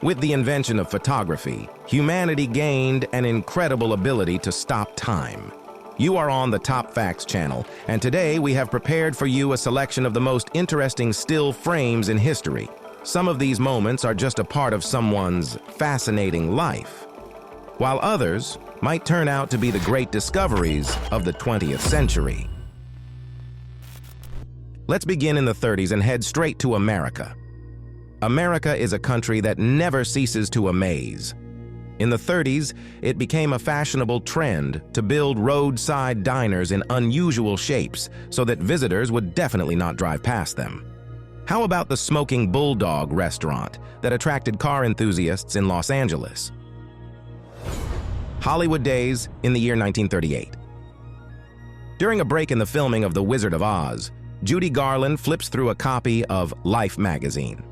With the invention of photography, humanity gained an incredible ability to stop time. You are on the Top Facts channel, and today we have prepared for you a selection of the most interesting still frames in history. Some of these moments are just a part of someone's fascinating life, while others might turn out to be the great discoveries of the 20th century. Let's begin in the 30s and head straight to America. America is a country that never ceases to amaze. In the 30s, it became a fashionable trend to build roadside diners in unusual shapes so that visitors would definitely not drive past them. How about the Smoking Bulldog restaurant that attracted car enthusiasts in Los Angeles? Hollywood days in the year 1938. During a break in the filming of The Wizard of Oz, Judy Garland flips through a copy of Life magazine.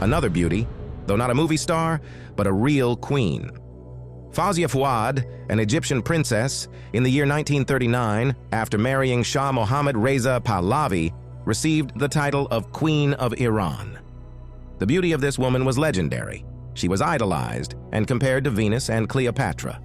Another beauty, though not a movie star, but a real queen. Fawzia Fouad, an Egyptian princess, in the year 1939, after marrying Shah Mohammad Reza Pahlavi, received the title of Queen of Iran. The beauty of this woman was legendary. She was idolized and compared to Venus and Cleopatra.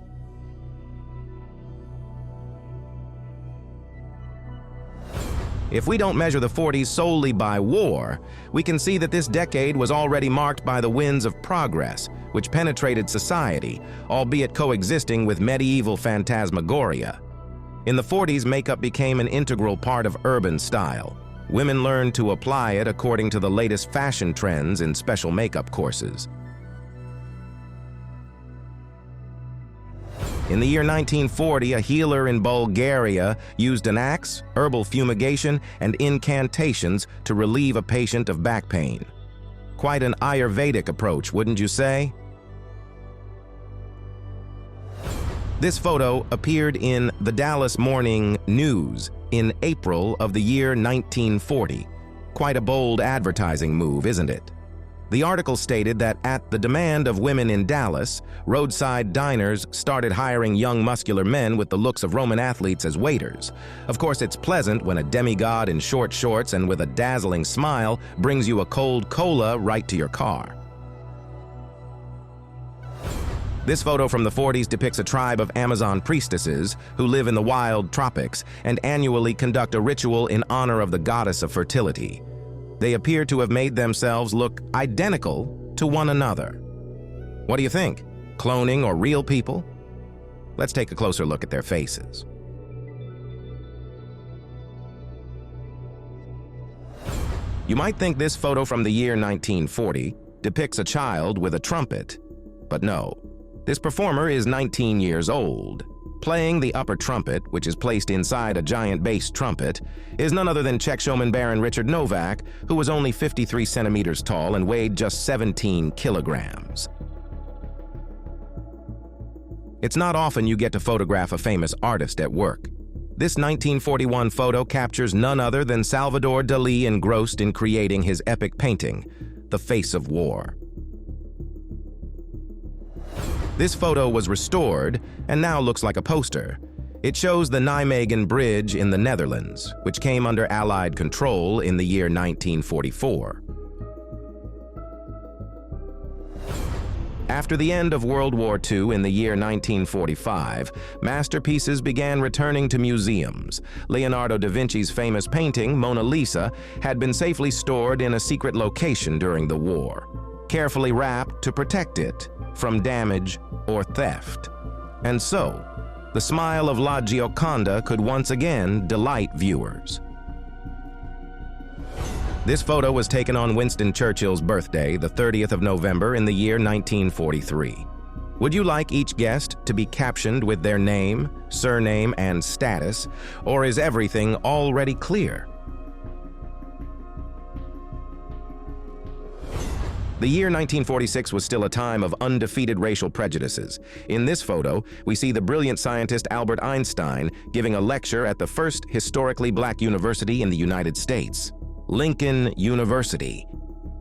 If we don't measure the 40s solely by war, we can see that this decade was already marked by the winds of progress, which penetrated society, albeit coexisting with medieval phantasmagoria. In the 40s, makeup became an integral part of urban style. Women learned to apply it according to the latest fashion trends in special makeup courses. In the year 1940, a healer in Bulgaria used an axe, herbal fumigation, and incantations to relieve a patient of back pain. Quite an Ayurvedic approach, wouldn't you say? This photo appeared in the Dallas Morning News in April of the year 1940. Quite a bold advertising move, isn't it? The article stated that at the demand of women in Dallas, roadside diners started hiring young muscular men with the looks of Roman athletes as waiters. Of course, it's pleasant when a demigod in short shorts and with a dazzling smile brings you a cold cola right to your car. This photo from the 40s depicts a tribe of Amazon priestesses who live in the wild tropics and annually conduct a ritual in honor of the goddess of fertility. They appear to have made themselves look identical to one another. What do you think? Cloning or real people? Let's take a closer look at their faces. You might think this photo from the year 1940 depicts a child with a trumpet, but no. This performer is 19 years old. Playing the upper trumpet, which is placed inside a giant bass trumpet, is none other than Czech showman Baron Richard Novak, who was only 53 centimeters tall and weighed just 17 kilograms. It's not often you get to photograph a famous artist at work. This 1941 photo captures none other than Salvador Dalí engrossed in creating his epic painting, The Face of War. This photo was restored and now looks like a poster. It shows the Nijmegen Bridge in the Netherlands, which came under Allied control in the year 1944. After the end of World War II in the year 1945, masterpieces began returning to museums. Leonardo da Vinci's famous painting, Mona Lisa, had been safely stored in a secret location during the war, carefully wrapped to protect it from damage or theft. And so, the smile of La Gioconda could once again delight viewers. This photo was taken on Winston Churchill's birthday, the 30th of November in the year 1943. Would you like each guest to be captioned with their name, surname, and status, or is everything already clear? The year 1946 was still a time of undefeated racial prejudices. In this photo, we see the brilliant scientist Albert Einstein giving a lecture at the first historically black university in the United States, Lincoln University.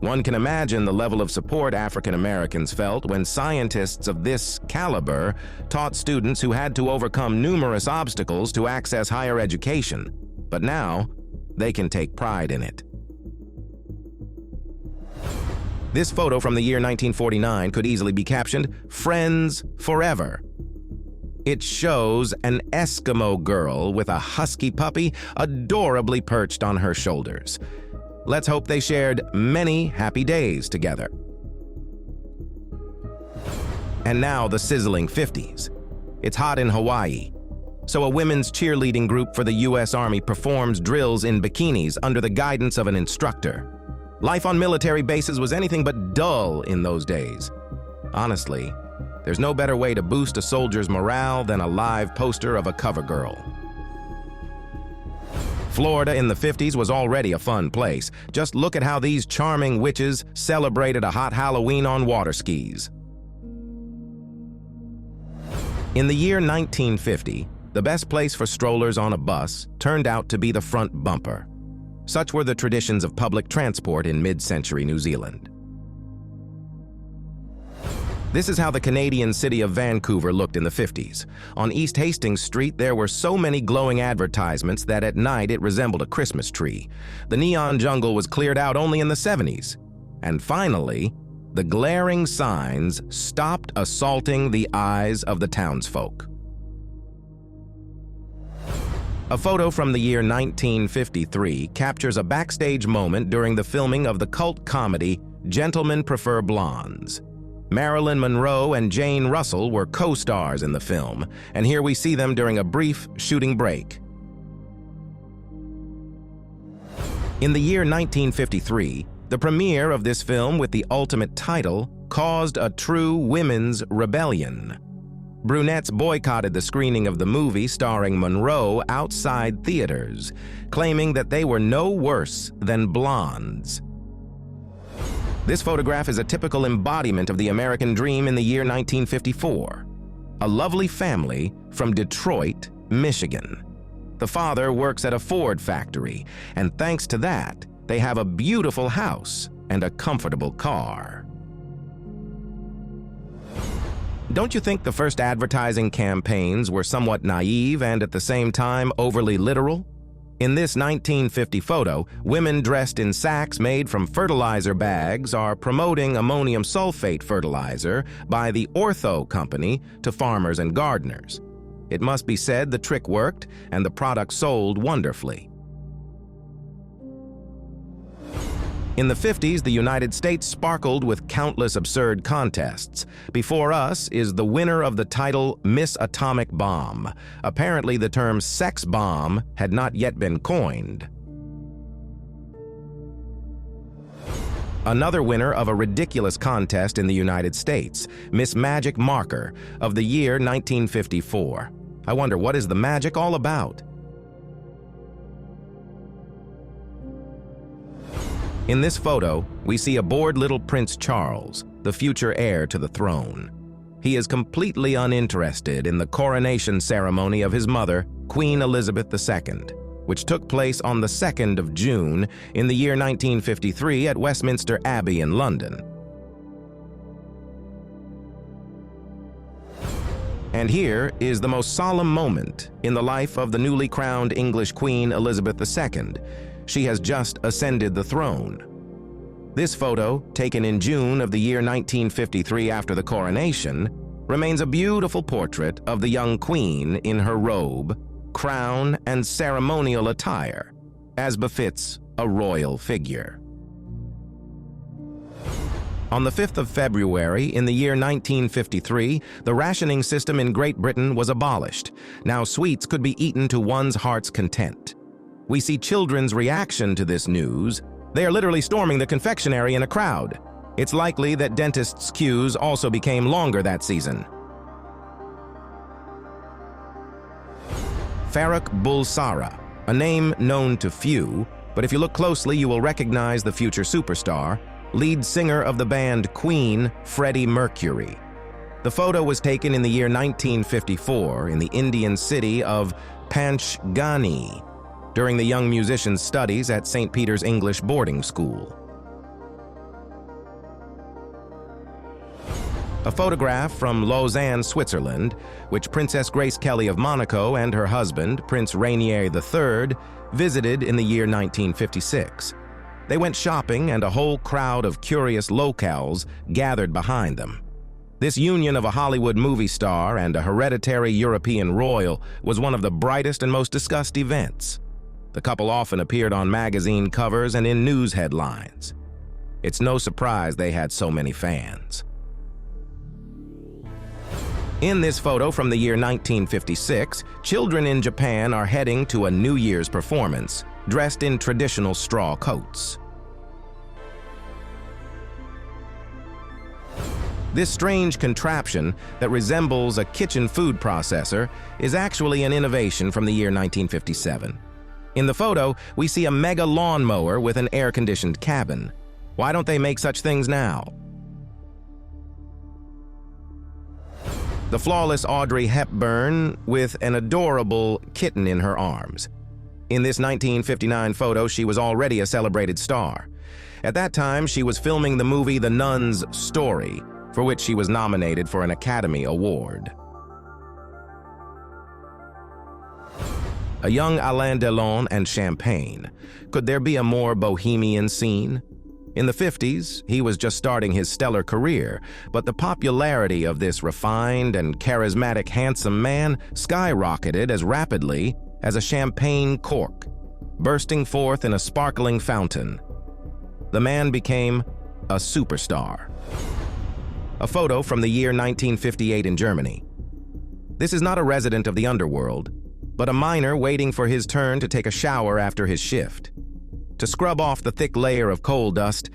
One can imagine the level of support African Americans felt when scientists of this caliber taught students who had to overcome numerous obstacles to access higher education. But now, they can take pride in it. This photo from the year 1949 could easily be captioned, "Friends Forever." It shows an Eskimo girl with a husky puppy adorably perched on her shoulders. Let's hope they shared many happy days together. And now the sizzling 50s. It's hot in Hawaii. So a women's cheerleading group for the U.S. Army performs drills in bikinis under the guidance of an instructor. Life on military bases was anything but dull in those days. Honestly, there's no better way to boost a soldier's morale than a live poster of a cover girl. Florida in the 50s was already a fun place. Just look at how these charming witches celebrated a hot Halloween on water skis. In the year 1950, the best place for strollers on a bus turned out to be the front bumper. Such were the traditions of public transport in mid-century New Zealand. This is how the Canadian city of Vancouver looked in the 50s. On East Hastings Street, there were so many glowing advertisements that at night it resembled a Christmas tree. The neon jungle was cleared out only in the 70s. And finally, the glaring signs stopped assaulting the eyes of the townsfolk. A photo from the year 1953 captures a backstage moment during the filming of the cult comedy Gentlemen Prefer Blondes. Marilyn Monroe and Jane Russell were co-stars in the film, and here we see them during a brief shooting break. In the year 1953, the premiere of this film with the ultimate title caused a true women's rebellion. Brunettes boycotted the screening of the movie starring Monroe outside theaters, claiming that they were no worse than blondes. This photograph is a typical embodiment of the American dream in the year 1954. A lovely family from Detroit, Michigan. The father works at a Ford factory, and thanks to that, they have a beautiful house and a comfortable car. Don't you think the first advertising campaigns were somewhat naive and at the same time overly literal? In this 1950 photo, women dressed in sacks made from fertilizer bags are promoting ammonium sulfate fertilizer by the Ortho Company to farmers and gardeners. It must be said the trick worked and the product sold wonderfully. In the 50s, the United States sparkled with countless absurd contests. Before us is the winner of the title Miss Atomic Bomb. Apparently, the term sex bomb had not yet been coined. Another winner of a ridiculous contest in the United States, Miss Magic Marker of the year 1954. I wonder, what is the magic all about? In this photo, we see a bored little Prince Charles, the future heir to the throne. He is completely uninterested in the coronation ceremony of his mother, Queen Elizabeth II, which took place on the 2nd of June in the year 1953 at Westminster Abbey in London. And here is the most solemn moment in the life of the newly crowned English Queen Elizabeth II. She has just ascended the throne. This photo, taken in June of the year 1953 after the coronation, remains a beautiful portrait of the young queen in her robe, crown, and ceremonial attire, as befits a royal figure. On the 5th of February in the year 1953, the rationing system in Great Britain was abolished. Now sweets could be eaten to one's heart's content. We see children's reaction to this news. They are literally storming the confectionery in a crowd. It's likely that dentists' queues also became longer that season. Farrokh Bulsara, a name known to few, but if you look closely you will recognize the future superstar, lead singer of the band Queen, Freddie Mercury. The photo was taken in the year 1954 in the Indian city of Panchgani, during the young musician's studies at St. Peter's English boarding school. A photograph from Lausanne, Switzerland, which Princess Grace Kelly of Monaco and her husband, Prince Rainier III, visited in the year 1956. They went shopping, and a whole crowd of curious locals gathered behind them. This union of a Hollywood movie star and a hereditary European royal was one of the brightest and most discussed events. The couple often appeared on magazine covers and in news headlines. It's no surprise they had so many fans. In this photo from the year 1956, children in Japan are heading to a New Year's performance, dressed in traditional straw coats. This strange contraption that resembles a kitchen food processor is actually an innovation from the year 1957. In the photo, we see a mega lawnmower with an air-conditioned cabin. Why don't they make such things now? The flawless Audrey Hepburn with an adorable kitten in her arms. In this 1959 photo, she was already a celebrated star. At that time, she was filming the movie The Nun's Story, for which she was nominated for an Academy Award. A young Alain Delon and champagne. Could there be a more bohemian scene? In the 50s, he was just starting his stellar career, but the popularity of this refined and charismatic handsome man skyrocketed as rapidly as a champagne cork, bursting forth in a sparkling fountain. The man became a superstar. A photo from the year 1958 in Germany. This is not a resident of the underworld, but a miner waiting for his turn to take a shower after his shift. To scrub off the thick layer of coal dust,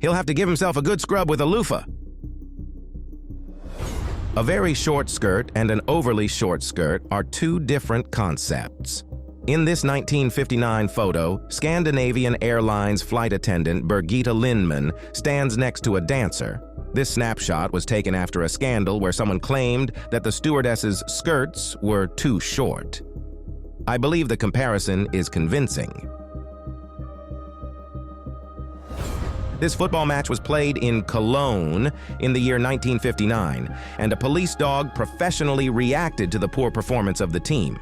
he'll have to give himself a good scrub with a loofah. A very short skirt and an overly short skirt are two different concepts. In this 1959 photo, Scandinavian Airlines flight attendant Birgitta Lindman stands next to a dancer. This snapshot was taken after a scandal where someone claimed that the stewardess's skirts were too short. I believe the comparison is convincing. This football match was played in Cologne in the year 1959, and a police dog professionally reacted to the poor performance of the team.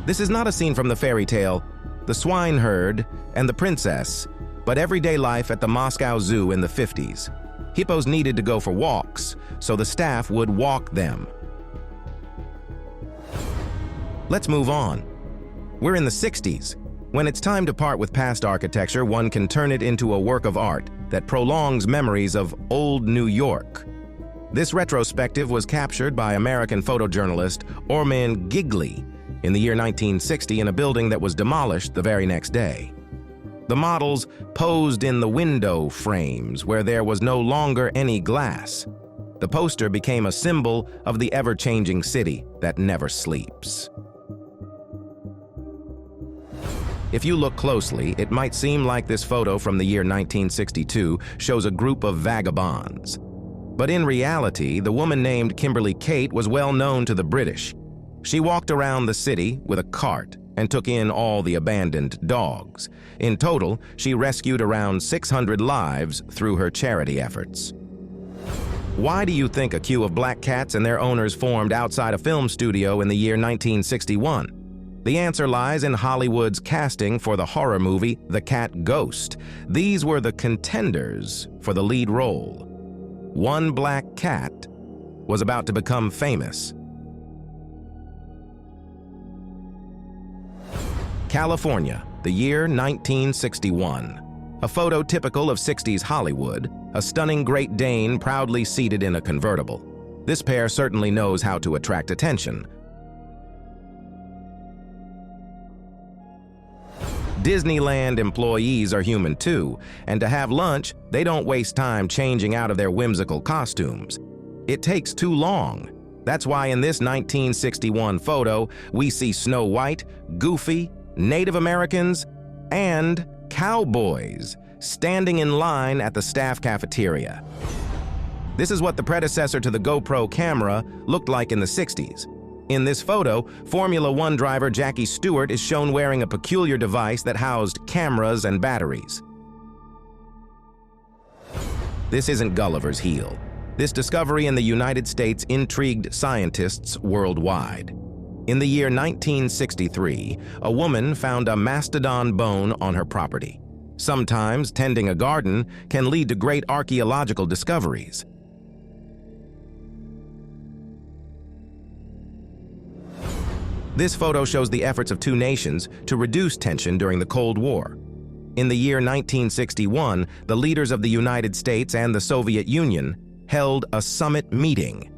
This is not a scene from the fairy tale The Swineherd and the Princess, but everyday life at the Moscow Zoo in the 50s. Hippos needed to go for walks, so the staff would walk them. Let's move on. We're in the 60s. When it's time to part with past architecture, one can turn it into a work of art that prolongs memories of old New York. This retrospective was captured by American photojournalist Orman Gigley in the year 1960 in a building that was demolished the very next day. The models posed in the window frames where there was no longer any glass. The poster became a symbol of the ever-changing city that never sleeps. If you look closely, it might seem like this photo from the year 1962 shows a group of vagabonds. But in reality, the woman named Kimberly Kate was well known to the British. She walked around the city with a cart and took in all the abandoned dogs. In total, she rescued around 600 lives through her charity efforts. Why do you think a queue of black cats and their owners formed outside a film studio in the year 1961? The answer lies in Hollywood's casting for the horror movie The Cat Ghost. These were the contenders for the lead role. One black cat was about to become famous. California, the year 1961. A photo typical of 60s Hollywood, a stunning Great Dane proudly seated in a convertible. This pair certainly knows how to attract attention. Disneyland employees are human too, and to have lunch, they don't waste time changing out of their whimsical costumes. It takes too long. That's why in this 1961 photo, we see Snow White, Goofy, Native Americans, and cowboys standing in line at the staff cafeteria. This is what the predecessor to the GoPro camera looked like in the 60s. In this photo, Formula One driver Jackie Stewart is shown wearing a peculiar device that housed cameras and batteries. This isn't Gulliver's Heel. This discovery in the United States intrigued scientists worldwide. In the year 1963, a woman found a mastodon bone on her property. Sometimes tending a garden can lead to great archaeological discoveries. This photo shows the efforts of two nations to reduce tension during the Cold War. In the year 1961, the leaders of the United States and the Soviet Union held a summit meeting.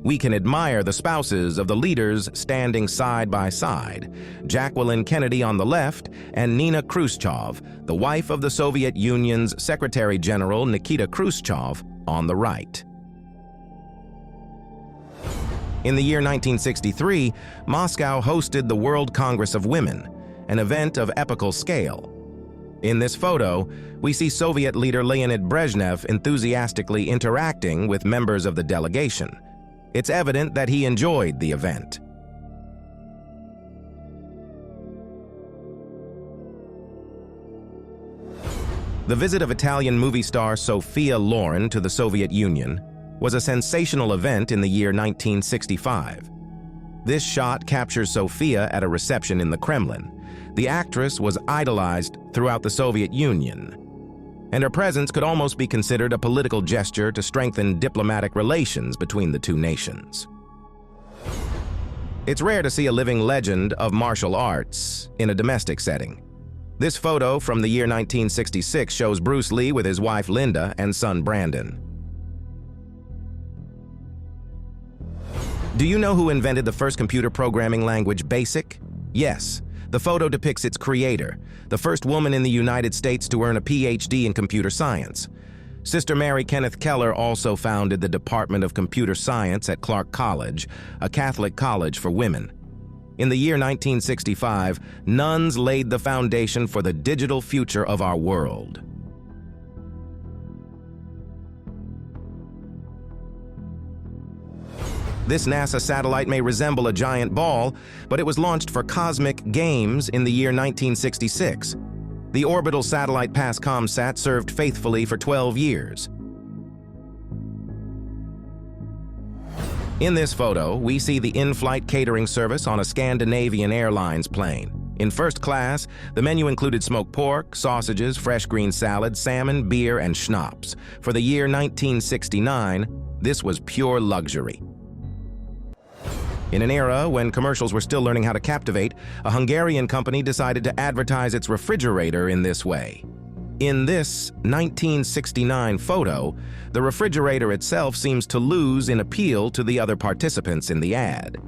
We can admire the spouses of the leaders standing side by side, Jacqueline Kennedy on the left and Nina Khrushchev, the wife of the Soviet Union's Secretary General Nikita Khrushchev, on the right. In the year 1963, Moscow hosted the World Congress of Women, an event of epical scale. In this photo, we see Soviet leader Leonid Brezhnev enthusiastically interacting with members of the delegation. It's evident that he enjoyed the event. The visit of Italian movie star Sophia Loren to the Soviet Union was a sensational event in the year 1965. This shot captures Sophia at a reception in the Kremlin. The actress was idolized throughout the Soviet Union, and her presence could almost be considered a political gesture to strengthen diplomatic relations between the two nations. It's rare to see a living legend of martial arts in a domestic setting. This photo from the year 1966 shows Bruce Lee with his wife Linda and son Brandon. Do you know who invented the first computer programming language, BASIC? Yes, the photo depicts its creator, the first woman in the United States to earn a PhD in computer science. Sister Mary Kenneth Keller also founded the Department of Computer Science at Clark College, a Catholic college for women. In the year 1965, nuns laid the foundation for the digital future of our world. This NASA satellite may resemble a giant ball, but it was launched for cosmic games in the year 1966. The orbital satellite PASCOMSat served faithfully for 12 years. In this photo, we see the in-flight catering service on a Scandinavian Airlines plane. In first class, the menu included smoked pork, sausages, fresh green salad, salmon, beer, and schnapps. For the year 1969, this was pure luxury. In an era when commercials were still learning how to captivate, a Hungarian company decided to advertise its refrigerator in this way. In this 1969 photo, the refrigerator itself seems to lose in appeal to the other participants in the ad.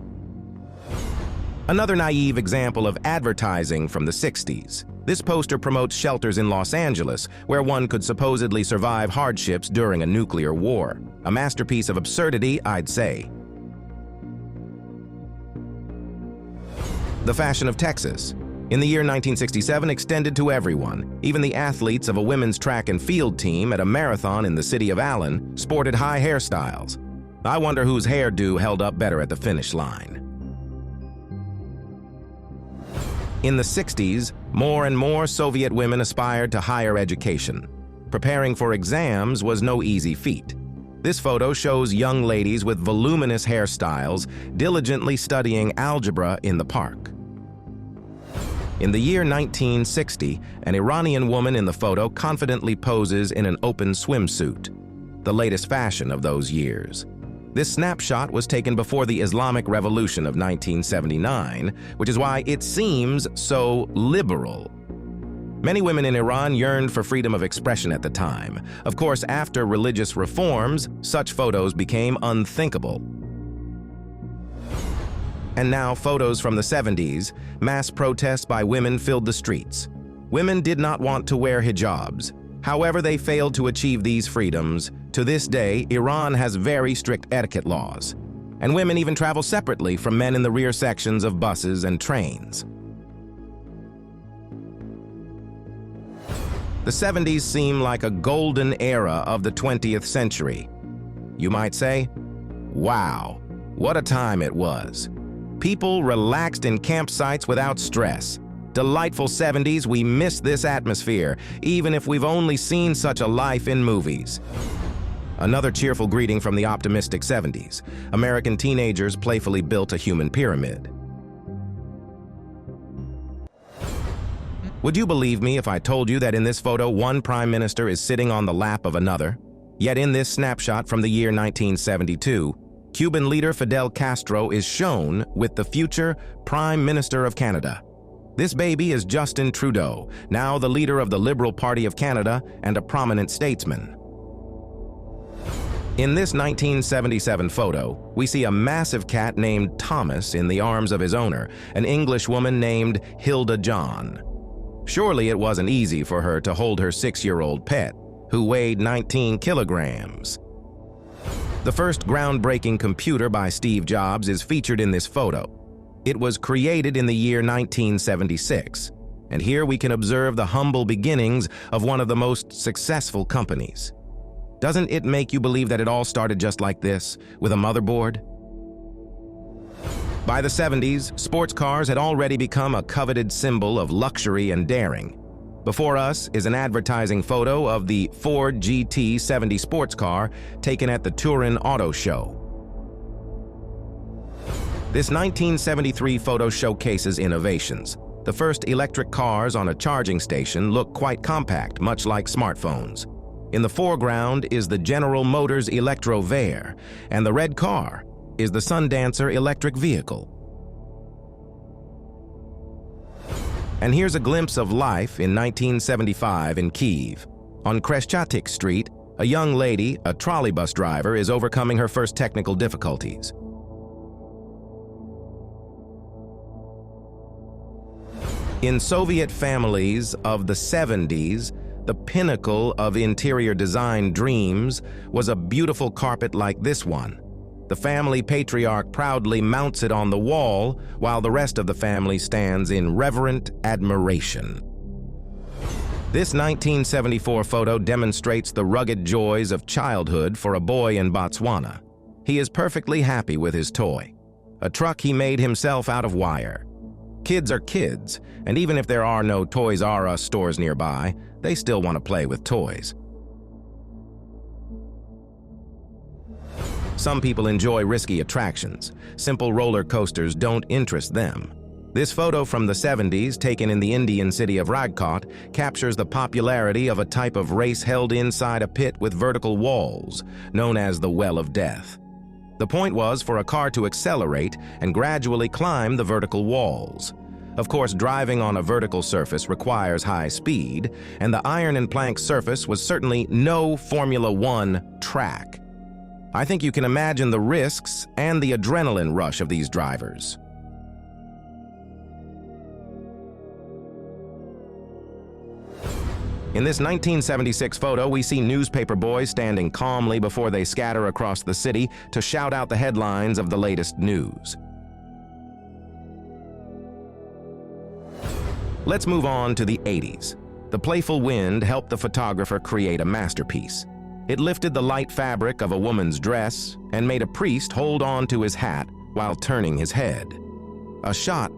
Another naive example of advertising from the 60s. This poster promotes shelters in Los Angeles, where one could supposedly survive hardships during a nuclear war. A masterpiece of absurdity, I'd say. The fashion of Texas. In the year 1967, extended to everyone. Even the athletes of a women's track and field team at a marathon in the city of Allen sported high hairstyles. I wonder whose hairdo held up better at the finish line. In the 60s, more and more Soviet women aspired to higher education. Preparing for exams was no easy feat. This photo shows young ladies with voluminous hairstyles diligently studying algebra in the park. In the year 1960, an Iranian woman in the photo confidently poses in an open swimsuit, the latest fashion of those years. This snapshot was taken before the Islamic Revolution of 1979, which is why it seems so liberal. Many women in Iran yearned for freedom of expression at the time. Of course, after religious reforms, such photos became unthinkable. And now, photos from the 70s, mass protests by women filled the streets. Women did not want to wear hijabs. However, they failed to achieve these freedoms. To this day, Iran has very strict etiquette laws, and women even travel separately from men in the rear sections of buses and trains. The 70s seem like a golden era of the 20th century. You might say, wow, what a time it was. People relaxed in campsites without stress. Delightful 70s, we miss this atmosphere, even if we've only seen such a life in movies. Another cheerful greeting from the optimistic 70s. American teenagers playfully built a human pyramid. Would you believe me if I told you that in this photo, one prime minister is sitting on the lap of another? Yet in this snapshot from the year 1972, Cuban leader Fidel Castro is shown with the future Prime Minister of Canada. This baby is Justin Trudeau, now the leader of the Liberal Party of Canada and a prominent statesman. In this 1977 photo, we see a massive cat named Thomas in the arms of his owner, an English woman named Hilda John. Surely it wasn't easy for her to hold her 6-year-old pet, who weighed 19 kilograms. The first groundbreaking computer by Steve Jobs is featured in this photo. It was created in the year 1976, and here we can observe the humble beginnings of one of the most successful companies. Doesn't it make you believe that it all started just like this, with a motherboard? By the 70s, sports cars had already become a coveted symbol of luxury and daring. Before us is an advertising photo of the Ford GT70 sports car taken at the Turin Auto Show. This 1973 photo showcases innovations. The first electric cars on a charging station look quite compact, much like smartphones. In the foreground is the General Motors Electrovare, and the red car is the Sundancer electric vehicle. And here's a glimpse of life in 1975 in Kyiv. On Kreshchatyk Street, a young lady, a trolley bus driver, is overcoming her first technical difficulties. In Soviet families of the 70s, the pinnacle of interior design dreams was a beautiful carpet like this one. The family patriarch proudly mounts it on the wall, while the rest of the family stands in reverent admiration. This 1974 photo demonstrates the rugged joys of childhood for a boy in Botswana. He is perfectly happy with his toy, a truck he made himself out of wire. Kids are kids, and even if there are no Toys R Us stores nearby, they still want to play with toys. Some people enjoy risky attractions. Simple roller coasters don't interest them. This photo from the 70s, taken in the Indian city of Rajkot, captures the popularity of a type of race held inside a pit with vertical walls, known as the Well of Death. The point was for a car to accelerate and gradually climb the vertical walls. Of course, driving on a vertical surface requires high speed, and the iron and plank surface was certainly no Formula One track. I think you can imagine the risks and the adrenaline rush of these drivers. In this 1976 photo, we see newspaper boys standing calmly before they scatter across the city to shout out the headlines of the latest news. Let's move on to the 80s. The playful wind helped the photographer create a masterpiece. It lifted the light fabric of a woman's dress and made a priest hold on to his hat while turning his head. A shot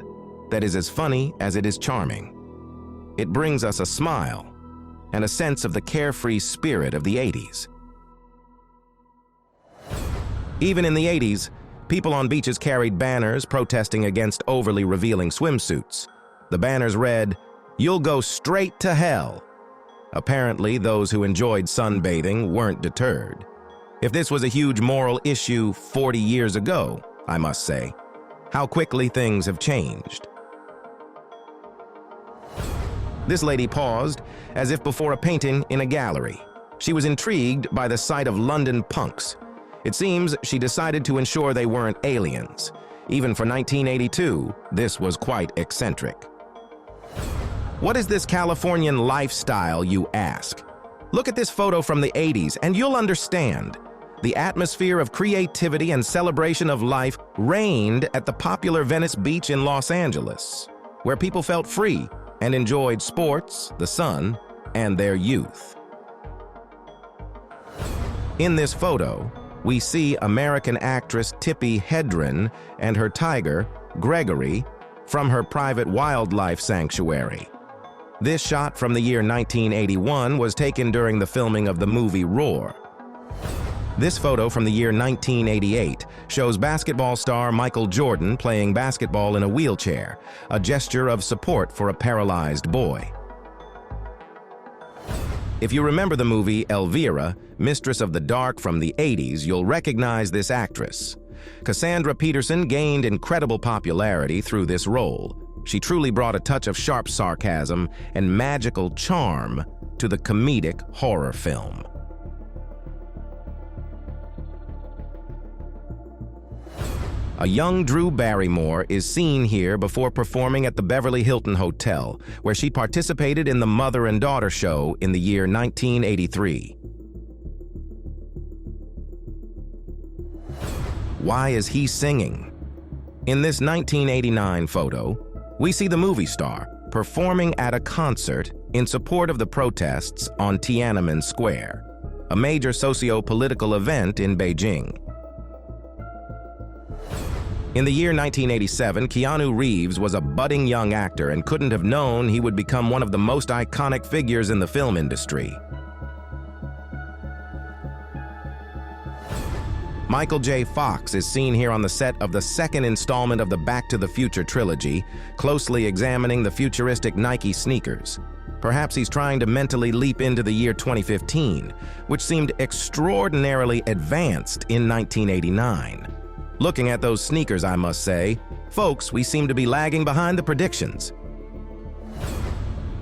that is as funny as it is charming. It brings us a smile and a sense of the carefree spirit of the 80s. Even in the 80s, people on beaches carried banners protesting against overly revealing swimsuits. The banners read, "You'll go straight to hell." Apparently, those who enjoyed sunbathing weren't deterred. If this was a huge moral issue 40 years ago, I must say, how quickly things have changed. This lady paused, as if before a painting in a gallery. She was intrigued by the sight of London punks. It seems she decided to ensure they weren't aliens. Even for 1982, this was quite eccentric. What is this Californian lifestyle, you ask? Look at this photo from the 80s and you'll understand. The atmosphere of creativity and celebration of life reigned at the popular Venice Beach in Los Angeles, where people felt free and enjoyed sports, the sun, and their youth. In this photo, we see American actress Tippi Hedren and her tiger, Gregory, from her private wildlife sanctuary. This shot from the year 1981 was taken during the filming of the movie Roar. This photo from the year 1988 shows basketball star Michael Jordan playing basketball in a wheelchair, a gesture of support for a paralyzed boy. If you remember the movie Elvira, Mistress of the Dark from the 80s, you'll recognize this actress. Cassandra Peterson gained incredible popularity through this role. She truly brought a touch of sharp sarcasm and magical charm to the comedic horror film. A young Drew Barrymore is seen here before performing at the Beverly Hilton Hotel, where she participated in the Mother and Daughter show in the year 1983. Why is he singing? In this 1989 photo, we see the movie star performing at a concert in support of the protests on Tiananmen Square, a major socio-political event in Beijing. In the year 1987, Keanu Reeves was a budding young actor and couldn't have known he would become one of the most iconic figures in the film industry. Michael J. Fox is seen here on the set of the second installment of the Back to the Future trilogy, closely examining the futuristic Nike sneakers. Perhaps he's trying to mentally leap into the year 2015, which seemed extraordinarily advanced in 1989. Looking at those sneakers, I must say, folks, we seem to be lagging behind the predictions.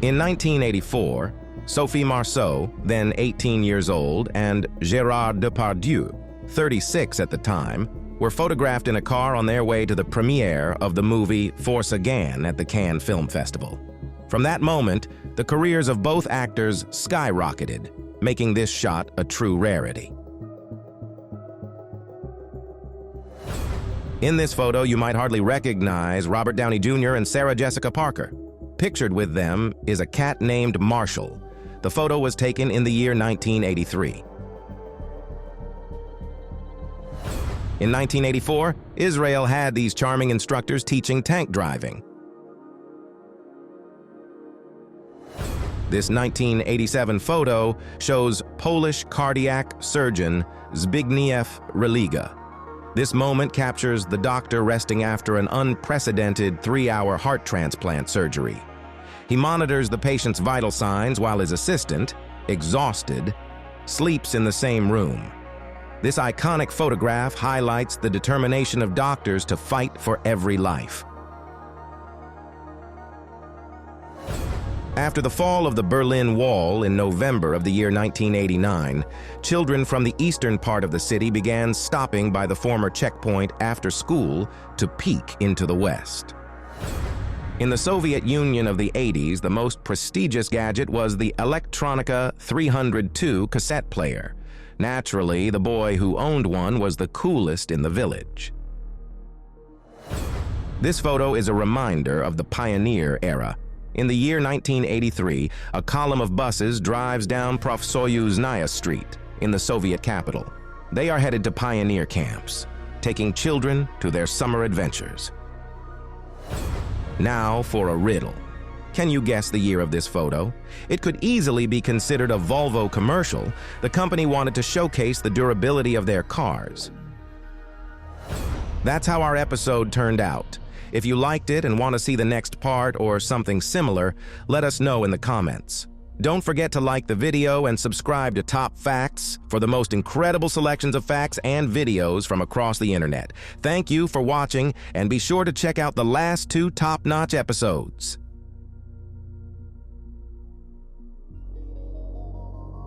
In 1984, Sophie Marceau, then 18 years old, and Gérard Depardieu, 36 at the time, were photographed in a car on their way to the premiere of the movie Force Again at the Cannes Film Festival. From that moment, the careers of both actors skyrocketed, making this shot a true rarity. In this photo, you might hardly recognize Robert Downey Jr. and Sarah Jessica Parker. Pictured with them is a cat named Marshall. The photo was taken in the year 1983. In 1984, Israel had these charming instructors teaching tank driving. This 1987 photo shows Polish cardiac surgeon Zbigniew Religa. This moment captures the doctor resting after an unprecedented 3-hour heart transplant surgery. He monitors the patient's vital signs while his assistant, exhausted, sleeps in the same room. This iconic photograph highlights the determination of doctors to fight for every life. After the fall of the Berlin Wall in November of the year 1989, children from the eastern part of the city began stopping by the former checkpoint after school to peek into the West. In the Soviet Union of the 80s, the most prestigious gadget was the Electronica 302 cassette player. Naturally, the boy who owned one was the coolest in the village. This photo is a reminder of the pioneer era. In the year 1983, a column of buses drives down Profsoyuznaya Street in the Soviet capital. They are headed to pioneer camps, taking children to their summer adventures. Now for a riddle. Can you guess the year of this photo? It could easily be considered a Volvo commercial. The company wanted to showcase the durability of their cars. That's how our episode turned out. If you liked it and want to see the next part or something similar, let us know in the comments. Don't forget to like the video and subscribe to Top Facts for the most incredible selections of facts and videos from across the internet. Thank you for watching, and be sure to check out the last 2 top-notch episodes.